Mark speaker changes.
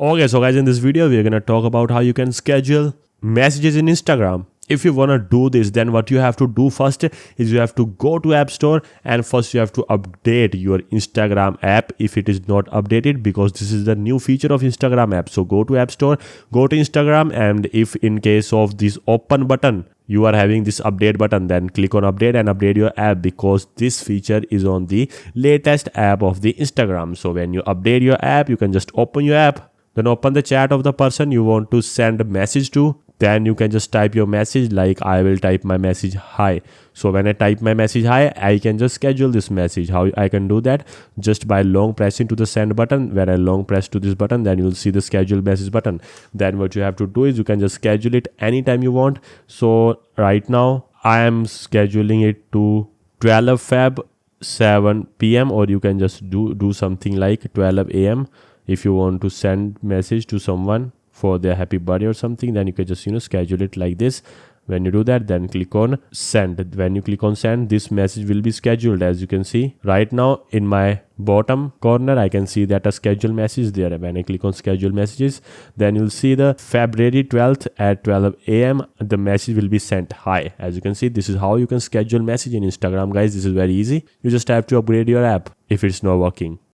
Speaker 1: Okay, so guys, in this video, we're gonna talk about how you can schedule messages in Instagram. If you wanna do this, then what you have to do first is you have to go to App Store and first you have to update your Instagram app if it is not updated, because this is the new feature of Instagram app. So go to App Store, go to Instagram, and if in case of this open button, you are having this update button, then click on update and update your app, because this feature is on the latest app of the Instagram. So when you update your app, you can just open your app, then open the chat of the person you want to send a message to. Then you can just type your message, like I will type my message hi. So when I type my message hi, I can just schedule this message. How I can do that? Just by long pressing to the send button. When I long press to this button, then you'll see the schedule message button. Then what you have to do is you can just schedule it anytime you want. So right now I am scheduling it to 12 Feb 7 p.m. or you can just do something like 12 a.m. if you want to send message to someone for their happy birthday or something. Then you can just schedule it like this. When you do that, then click on send. When you click on send, this message will be scheduled. As you can see right now in my bottom corner, I can see that a scheduled message there. When I click on schedule messages, then you'll see the February 12th at 12 a.m. the message will be sent hi. As you can see, this is how you can schedule message in Instagram, guys. This is very easy. You just have to upgrade your app if it's not working.